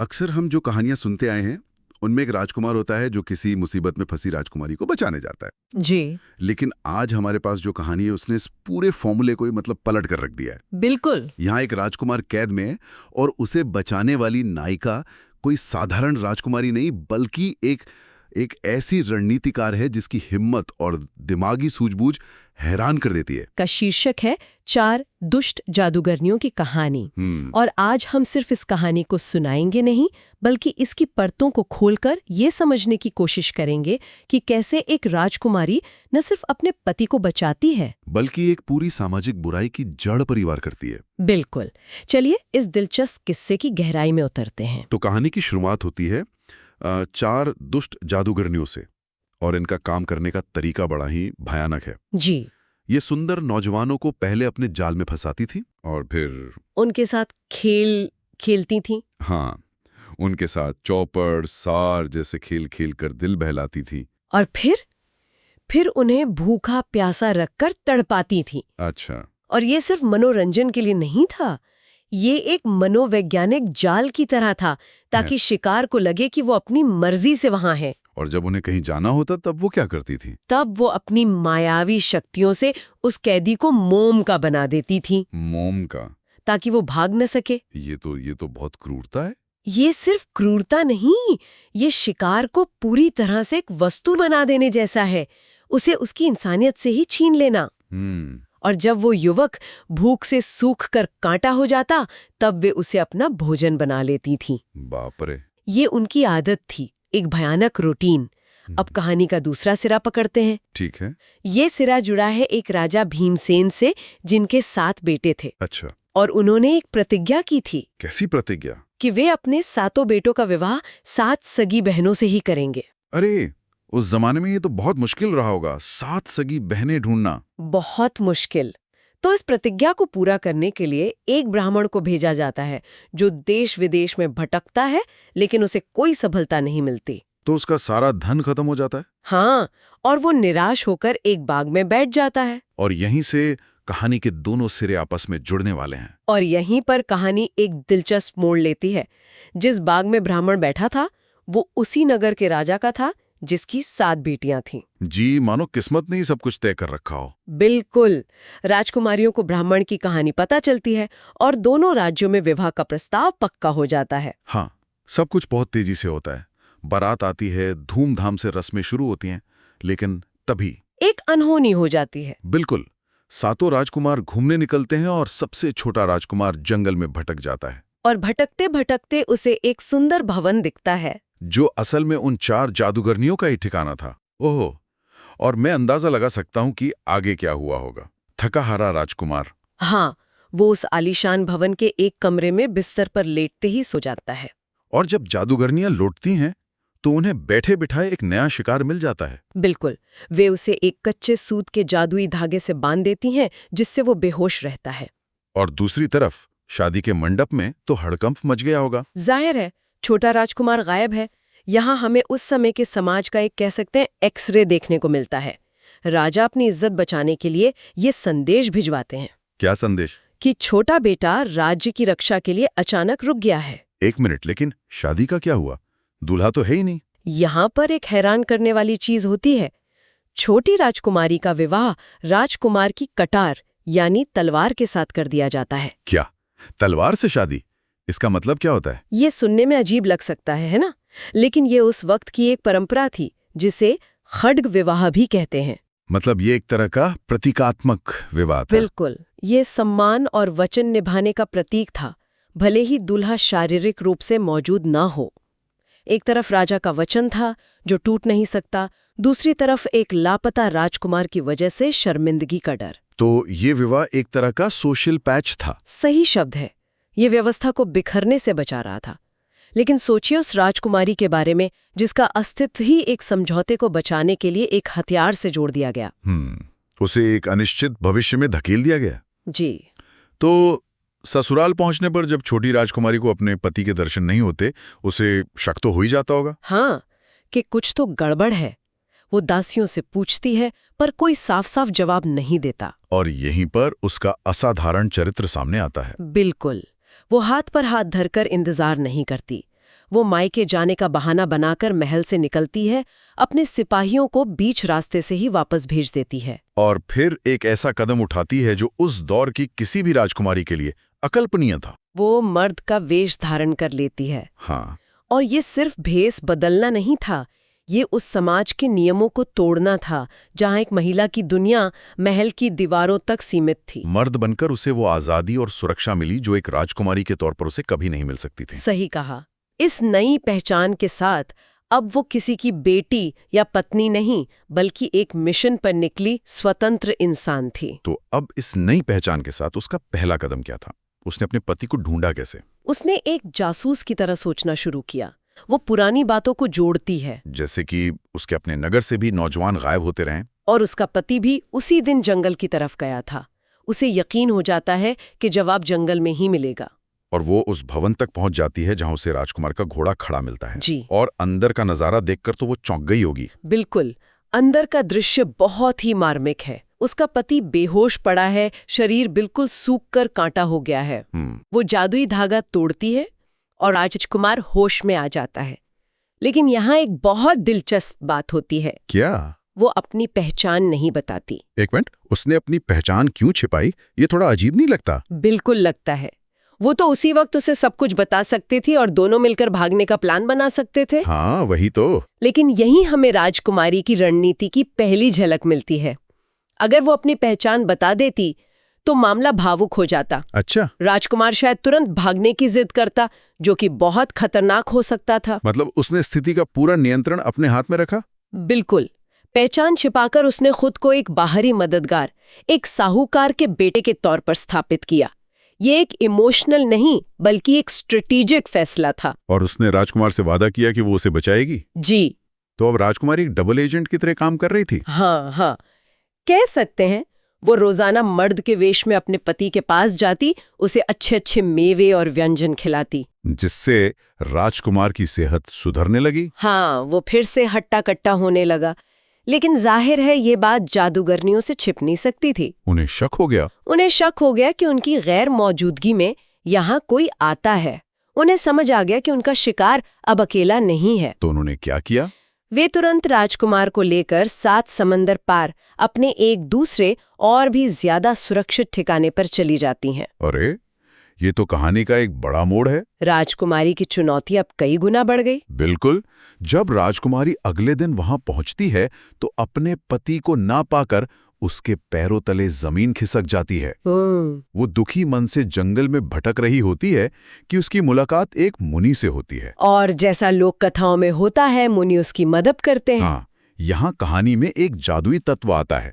अक्सर हम जो कहानियां सुनते आए हैं उनमें एक राजकुमार होता है जो किसी मुसीबत में फंसी राजकुमारी को बचाने जाता है। जी लेकिन आज हमारे पास जो कहानी है उसने इस पूरे फॉर्मूले को ही मतलब पलट कर रख दिया है। बिल्कुल। यहाँ एक राजकुमार कैद में है और उसे बचाने वाली नायिका कोई साधारण राजकुमारी नहीं बल्कि एक ऐसी रणनीतिकार है जिसकी हिम्मत और दिमागी सूझबूझ हैरान कर देती है। का शीर्षक है 4 दुष्ट जादूगरनियों की कहानी। और आज हम सिर्फ इस कहानी को सुनाएंगे नहीं बल्कि इसकी परतों को खोलकर ये समझने की कोशिश करेंगे कि कैसे एक राजकुमारी न सिर्फ अपने पति को बचाती है बल्कि एक पूरी सामाजिक बुराई की जड़ पर वार करती है। बिल्कुल। चलिए इस दिलचस्प किस्से की गहराई में उतरते हैं। तो कहानी की शुरुआत होती है 4 दुष्ट जादूगरनियों से और इनका काम करने का तरीका बड़ा ही भयानक है। जी। ये सुंदर नौजवानों को पहले अपने जाल में फंसाती थी और फिर उनके साथ खेलती थीं। हाँ, उनके साथ चौपड़ सार जैसे खेल खेल कर दिल बहलाती थी। और फिर उन्हें भूखा प्यासा रखकर तड़पाती थी। अच्छा। और ये सिर्फ मनोरंजन के लिए नहीं था, ये एक मनोवैज्ञानिक जाल की तरह था ताकि शिकार को लगे कि वो अपनी मर्जी से वहां है। और जब उन्हें कहीं जाना होता तब वो क्या करती थी? तब वो अपनी मायावी शक्तियों से उस कैदी को मोम का बना देती थी। मोम का? ताकि वो भाग न सके। ये तो बहुत क्रूरता है। ये सिर्फ क्रूरता नहीं, ये शिकार को पूरी तरह से एक वस्तु बना देने जैसा है, उसे उसकी इंसानियत से ही छीन लेना। और जब वो युवक भूख से सूख कर कांटा हो जाता तब वे उसे अपना भोजन बना लेती थी। बाप रे। ये उनकी आदत थी, एक भयानक रूटीन। अब कहानी का दूसरा सिरा पकड़ते हैं। ठीक है। ये सिरा जुड़ा है एक राजा भीमसेन से जिनके 7 बेटे थे। अच्छा। और उन्होंने एक प्रतिज्ञा की थी। कैसी प्रतिज्ञा? कि वे अपने 7 बेटों का विवाह 7 सगी बहनों से ही करेंगे। अरे, उस जमाने में ये तो बहुत मुश्किल रहा होगा, 7 सगी बहनें ढूंढना। बहुत मुश्किल। तो इस प्रतिज्ञा को पूरा करने के लिए एक ब्राह्मण को भेजा जाता है जो देश विदेश में भटकता है लेकिन उसे कोई सफलता नहीं मिलती। तो उसका सारा धन खत्म हो जाता है? हाँ, और वो निराश होकर एक बाग में बैठ जाता है। और यहीं से कहानी के दोनों सिरे आपस में जुड़ने वाले हैं। और यहीं पर कहानी एक दिलचस्प मोड़ लेती है। जिस बाग में ब्राह्मण बैठा था वो उसी नगर के राजा का था जिसकी 7 बेटियां थीं। जी, मानो किस्मत ने ही सब कुछ तय कर रखा हो। बिल्कुल। राजकुमारियों को ब्राह्मण की कहानी पता चलती है और दोनों राज्यों में विवाह का प्रस्ताव पक्का हो जाता है। हाँ, सब कुछ बहुत तेजी से होता है। बारात आती है, धूमधाम से रस्में शुरू होती हैं, लेकिन तभी एक अनहोनी हो जाती है। बिल्कुल। 7 राजकुमार घूमने निकलते हैं और सबसे छोटा राजकुमार जंगल में भटक जाता है। और भटकते भटकते उसे एक सुंदर भवन दिखता है जो असल में उन 4 जादूगरनियों का ही ठिकाना था। ओहो। और मैं अंदाजा लगा सकता हूं कि आगे क्या हुआ होगा। थका हारा राजकुमार। हाँ, वो उस आलीशान भवन के एक कमरे में बिस्तर पर लेटते ही सो जाता है। और जब जादूगरनियां लौटती हैं तो उन्हें बैठे बिठाए एक नया शिकार मिल जाता है। बिल्कुल। वे उसे एक कच्चे सूत के जादुई धागे से बांध देती हैं जिससे वो बेहोश रहता है। और दूसरी तरफ शादी के मंडप में तो हड़कंप मच गया होगा। जाहिर है, छोटा राजकुमार गायब है। यहाँ हमें उस समय के समाज का एक कह सकते हैं एक्सरे देखने को मिलता है। राजा अपनी इज्जत बचाने के लिए ये संदेश भिजवाते हैं। क्या संदेश? कि छोटा बेटा राज्य की रक्षा के लिए अचानक रुक गया है। 1 मिनट, लेकिन शादी का क्या हुआ? दूल्हा तो है ही नहीं। यहाँ पर एक हैरान करने वाली चीज होती है। छोटी राजकुमारी का विवाह राजकुमार की कटार यानी तलवार के साथ कर दिया जाता है। क्या? तलवार से शादी? इसका मतलब क्या होता है? ये सुनने में अजीब लग सकता है ना? लेकिन ये उस वक्त की एक परंपरा थी जिसे खड्ग विवाह भी कहते हैं। मतलब ये एक तरह का प्रतीकात्मक विवाह था। बिल्कुल। ये सम्मान और वचन निभाने का प्रतीक था, भले ही दूल्हा शारीरिक रूप से मौजूद ना हो। एक तरफ राजा का वचन था जो टूट नहीं सकता, दूसरी तरफ एक लापता राजकुमार की वजह से शर्मिंदगी का डर। तो ये विवाह एक तरह का सोशल पैच था। सही शब्द है। ये व्यवस्था को बिखरने से बचा रहा था। लेकिन सोचिए उस राजकुमारी के बारे में जिसका अस्तित्व ही एक समझौते को बचाने के लिए एक हथियार से जोड़ दिया गया। उसे एक अनिश्चित भविष्य में धकेल दिया गया। जी। तो ससुराल पहुंचने पर जब छोटी राजकुमारी को अपने पति के दर्शन नहीं होते, उसे शक तो हो ही जाता होगा। हाँ, कि कुछ तो गड़बड़ है। वो दासियों से पूछती है पर कोई साफ साफ जवाब नहीं देता। और यहीं पर उसका असाधारण चरित्र सामने आता है। बिल्कुल। वो हाथ पर हाथ धरकर इंतजार नहीं करती, वो मायके जाने का बहाना बनाकर महल से निकलती है, अपने सिपाहियों को बीच रास्ते से ही वापस भेज देती है। और फिर एक ऐसा कदम उठाती है जो उस दौर की किसी भी राजकुमारी के लिए अकल्पनीय था। वो मर्द का वेश धारण कर लेती है। हाँ, और ये सिर्फ भेष बदलना नहीं था, ये उस समाज के नियमों को तोड़ना था जहां एक महिला की दुनिया महल की दीवारों तक सीमित थी। मर्द बनकर उसे वो आजादी और सुरक्षा मिली जो एक राजकुमारी के तौर पर उसे कभी नहीं मिल सकती थी। सही कहा। इस नई पहचान के साथ अब वो किसी की बेटी या पत्नी नहीं, बल्कि एक मिशन पर निकली स्वतंत्र इंसान थी। तो अब इस नई पहचान के साथ उसका पहला कदम क्या था? उसने अपने पति को ढूंढा कैसे? उसने एक जासूस की तरह सोचना शुरू किया। वो पुरानी बातों को जोड़ती है। जैसे कि उसके अपने नगर से भी नौजवान गायब होते रहे और उसका पति भी उसी दिन जंगल की तरफ गया था। उसे यकीन हो जाता है कि जवाब जंगल में ही मिलेगा। और वो उस भवन तक पहुंच जाती है जहां उसे राजकुमार का घोड़ा खड़ा मिलता है। जी। और अंदर का नजारा देखकर तो वो चौंक गई होगी। बिल्कुल। अंदर का दृश्य बहुत ही मार्मिक है। उसका पति बेहोश पड़ा है, शरीर बिल्कुल सूख कर कांटा हो गया है। वो जादुई धागा तोड़ती है और राजकुमार होश में आ जाता है। लेकिन यहाँ एक बहुत दिलचस्प बात होती है। क्या? वो अपनी पहचान नहीं बताती। एक मिनट, उसने अपनी पहचान क्यों छिपाई? ये थोड़ा अजीब नहीं लगता? बिल्कुल लगता है। वो तो उसी वक्त उसे सब कुछ बता सकती थी और दोनों मिलकर भागने का प्लान बना सकते थे। हाँ, वही तो। लेकिन यही हमें राजकुमारी की रणनीति की पहली झलक मिलती है। अगर वो अपनी पहचान बता देती तो मामला भावुक हो जाता। अच्छा। राजकुमार शायद तुरंत भागने की जिद करता, जो कि बहुत खतरनाक हो सकता था। मतलब उसने स्थिति का पूरा नियंत्रण अपने हाथ में रखा? बिल्कुल। पहचान छिपाकर उसने खुद को एक बाहरी मददगार, एक साहूकार के बेटे के तौर पर स्थापित किया। ये एक इमोशनल नहीं, बल्कि एक स्ट्रेटेजिक फैसला था। और उसने राजकुमार से वादा किया कि वो उसे बचाएगी। जी। तो अब राजकुमारी एक डबल एजेंट की तरह काम कर रही थी। हाँ, कह सकते हैं। वो रोजाना मर्द के वेश में अपने पति के पास जाती, उसे अच्छे अच्छे मेवे और व्यंजन खिलाती, जिससे राजकुमार की सेहत सुधरने लगी। हाँ, वो फिर से हट्टा कट्टा होने लगा। लेकिन जाहिर है ये बात जादूगरनियों से छिप नहीं सकती थी। उन्हें शक हो गया। उन्हें शक हो गया कि उनकी गैर मौजूदगी में यहाँ कोई आता है। उन्हें समझ आ गया कि उनका शिकार अब अकेला नहीं है। तो उन्होंने क्या किया? वे तुरंत राजकुमार को लेकर 7 समंदर पार अपने एक दूसरे और भी ज्यादा सुरक्षित ठिकाने पर चली जाती हैं। अरे, ये तो कहानी का एक बड़ा मोड़ है। राजकुमारी की चुनौती अब कई गुना बढ़ गई। बिल्कुल। जब राजकुमारी अगले दिन वहां पहुंचती है तो अपने पति को ना पाकर उसके पैरों तले जमीन खिसक जाती है। वो दुखी मन से जंगल में भटक रही होती है कि उसकी मुलाकात एक मुनि से होती है। और जैसा लोक कथाओं में होता है, मुनि उसकी मदद करते हैं। हाँ, यहाँ कहानी में एक जादुई तत्व आता है।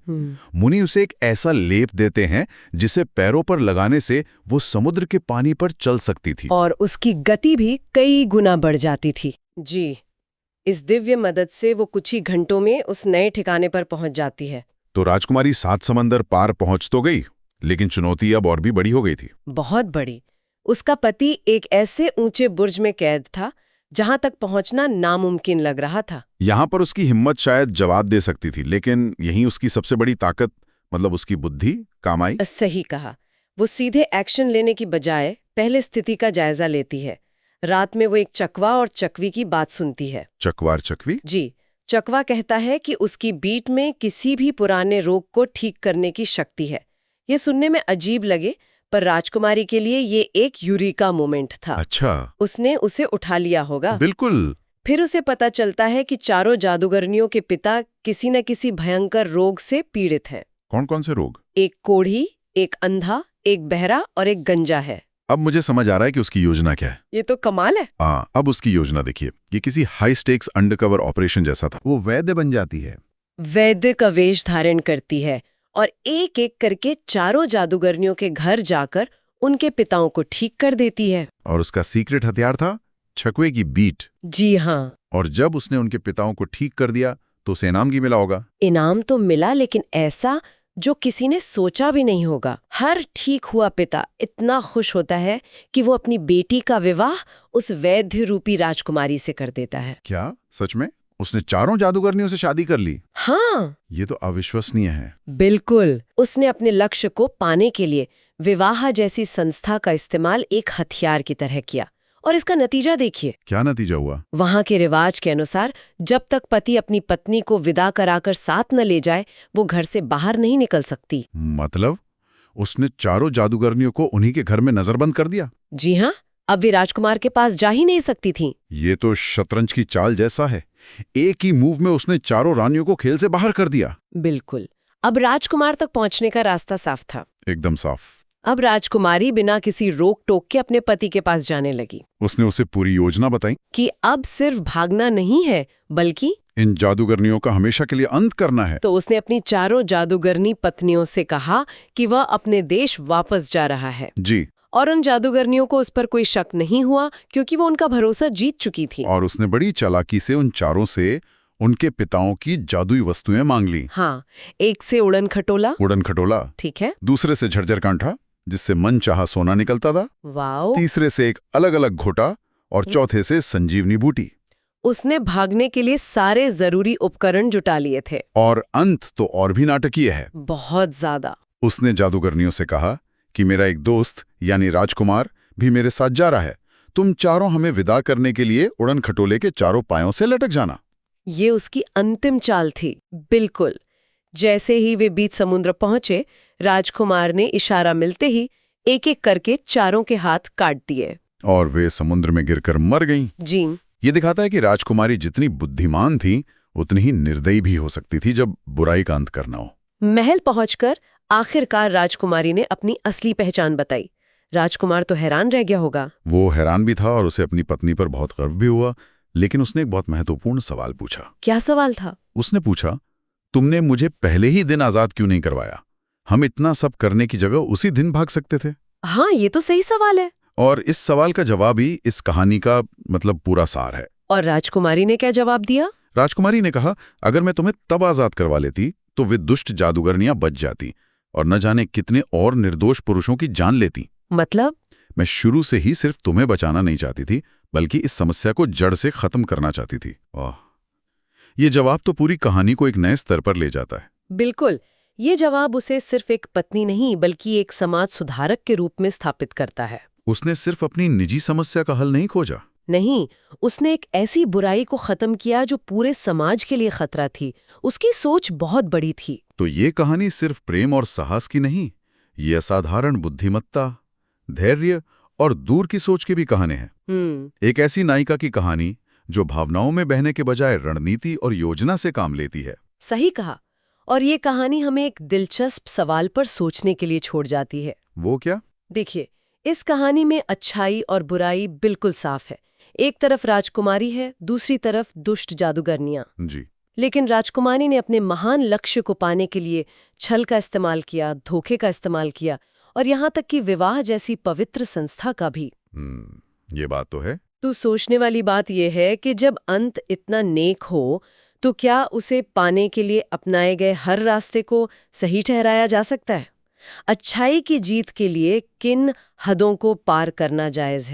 मुनि उसे एक ऐसा लेप देते हैं जिसे पैरों पर लगाने से वो समुद्र के पानी पर चल सकती थी। और उसकी गति भी कई गुना बढ़ जाती थी। जी। इस दिव्य मदद से वो कुछ ही घंटों में उस नए ठिकाने पर पहुंच जाती है। तो राजकुमारी 7 समंदर पार पहुंच तो गई, लेकिन चुनौती अब और भी बड़ी हो गई थी। बहुत बड़ी। उसका पति एक ऐसे ऊंचे बुर्ज में कैद था जहां तक पहुंचना नामुमकिन लग रहा था। यहाँ पर उसकी हिम्मत शायद जवाब दे सकती थी, लेकिन यहीं उसकी सबसे बड़ी ताकत मतलब उसकी बुद्धि काम आई। सही कहा। वो सीधे एक्शन लेने की बजाय पहले स्थिति का जायजा लेती है। रात में वो एक चकवा और चकवी की बात सुनती है। चकवार चकवी? जी। चकवा कहता है कि उसकी बीट में किसी भी पुराने रोग को ठीक करने की शक्ति है। ये सुनने में अजीब लगे, पर राजकुमारी के लिए ये एक यूरिका मोमेंट था। अच्छा। उसने उसे उठा लिया होगा। बिल्कुल। फिर उसे पता चलता है कि चारों जादूगरनियों के पिता किसी न किसी भयंकर रोग से पीड़ित हैं। कौन कौन से रोग? एक कोढ़ी, एक अंधा, एक बहरा और एक गंजा है। अब मुझे समझ आ रहा है कि उसकी योजना क्या है। ये तो कमाल है। अब उसकी योजना देखिए। ये किसी हाई स्टेक्स अंडरकवर ऑपरेशन जैसा था। वो वैद्य बन जाती है। वैद्य का वेश धारण करती है और एक एक करके चारों जादूगरनियों के घर जाकर उनके पिताओं को ठीक कर देती है। और उसका सीक्रेट हथियार था छकवे की बीट। जी हाँ। और जब उसने उनके पिताओं को ठीक कर दिया तो उसे इनाम की मिला होगा। इनाम तो मिला, लेकिन ऐसा जो किसी ने सोचा भी नहीं होगा। हर ठीक हुआ पिता इतना खुश होता है कि वो अपनी बेटी का विवाह उस वैद्य रूपी राजकुमारी से कर देता है। क्या सच में? उसने चारों जादूगरनियों से शादी कर ली? हाँ। ये तो अविश्वसनीय है। बिल्कुल। उसने अपने लक्ष्य को पाने के लिए विवाह जैसी संस्था का इस्तेमाल एक हथियार की तरह किया और इसका नतीजा देखिए। क्या नतीजा हुआ? वहां के रिवाज के अनुसार जब तक पति अपनी पत्नी को विदा कराकर साथ न ले जाए, वो घर से बाहर नहीं निकल सकती। मतलब उसने चारों जादूगरनियों को उन्हीं के घर में नजरबंद कर दिया? जी हाँ, अब वे राजकुमार के पास जा ही नहीं सकती थी। ये तो शतरंज की चाल जैसा है। एक ही मूव में उसने चारों रानियों को खेल से बाहर कर दिया। बिल्कुल। अब राजकुमार तक पहुंचने का रास्ता साफ था। एकदम साफ। अब राजकुमारी बिना किसी रोक टोक के अपने पति के पास जाने लगी। उसने उसे पूरी योजना बताई कि अब सिर्फ भागना नहीं है, बल्कि इन जादूगरनियों का हमेशा के लिए अंत करना है। तो उसने अपनी चारों जादूगरनी पत्नियों से कहा कि वह अपने देश वापस जा रहा है। जी। और उन जादूगरनियों को उस पर कोई शक नहीं हुआ, क्योंकि वो उनका भरोसा जीत चुकी थी। और उसने बड़ी चालाकी से उन चारों से उनके पिताओं की जादुई वस्तुएं मांग ली। हाँ, एक से उड़न खटोला। उड़न खटोला, ठीक है। दूसरे से झरझर कांठा, जिससे मन चाहा सोना निकलता था। वाओ। तीसरे से एक अलग अलग घोटा और चौथे से संजीवनी बूटी। उसने भागने के लिए सारे जरूरी उपकरण जुटा लिए थे। और अंत तो और भी नाटकीय है। बहुत ज्यादा। उसने जादूगरनियों से कहा कि मेरा एक दोस्त यानी राजकुमार भी मेरे साथ जा रहा है। तुम चारों हमें विदा करने के लिए उड़न खटोले के चारों पायों से लटक जाना। ये उसकी अंतिम चाल थी। बिल्कुल। जैसे ही वे बीच समुद्र पहुंचे, राजकुमार ने इशारा मिलते ही एक एक करके चारों के हाथ काट दिए। और वे समुद्र में गिरकर मर गईं। जी। ये दिखाता है कि राजकुमारी जितनी बुद्धिमान थी उतनी ही निर्दयी भी हो सकती थी जब बुराई का अंत करना हो। महल पहुंचकर आखिरकार राजकुमारी ने अपनी असली पहचान बताई। राजकुमार तो हैरान रह गया होगा। वो हैरान भी था और उसे अपनी पत्नी पर बहुत गर्व भी हुआ, लेकिन उसने एक बहुत महत्वपूर्ण सवाल पूछा। क्या सवाल था? उसने पूछा, तुमने मुझे पहले ही दिन आजाद क्यों नहीं करवाया? हम इतना सब करने की जगह उसी दिन भाग सकते थे। हाँ, ये तो सही सवाल है। और इस सवाल का जवाब ही इस कहानी का मतलब पूरा सार है। और राजकुमारी ने क्या जवाब दिया? राजकुमारी ने कहा, अगर मैं तुम्हें तब आजाद करवा लेती तो वे दुष्ट जादूगरनियां बच जाती और न जाने कितने और निर्दोष पुरुषों की जान लेती। मतलब? मैं शुरू से ही सिर्फ तुम्हें बचाना नहीं चाहती थी, बल्कि इस समस्या को जड़ से खत्म करना चाहती थी। ये जवाब तो पूरी कहानी को एक नए स्तर पर ले जाता है। बिल्कुल। ये जवाब उसे सिर्फ एक पत्नी नहीं, बल्कि एक समाज सुधारक के रूप में स्थापित करता है। उसने सिर्फ अपनी निजी समस्या का हल नहीं खोजा। नहीं, उसने एक ऐसी बुराई को खत्म किया जो पूरे समाज के लिए खतरा थी। उसकी सोच बहुत बड़ी थी। तो ये कहानी सिर्फ प्रेम और साहस की नहीं, ये असाधारण बुद्धिमत्ता, धैर्य और दूर की सोच की भी कहानी है। एक ऐसी नायिका की कहानी जो भावनाओं में बहने के बजाय रणनीति और योजना से काम लेती है। सही कहा। और ये कहानी हमें एक दिलचस्प सवाल पर सोचने के लिए छोड़ जाती है। वो क्या? देखिए, इस कहानी में अच्छाई और बुराई बिल्कुल साफ है। एक तरफ राजकुमारी है, दूसरी तरफ दुष्ट जादूगरनियां। जी। लेकिन राजकुमारी ने अपने महान लक्ष्य को पाने के लिए छल का इस्तेमाल किया, धोखे का इस्तेमाल किया और यहाँ तक कि विवाह जैसी पवित्र संस्था का भी। ये बात तो है। तो सोचने वाली बात यह है कि जब अंत इतना नेक हो, तो क्या उसे पाने के लिए अपनाए गए हर रास्ते को सही ठहराया जा सकता है? अच्छाई की जीत के लिए किन हदों को पार करना जायज है?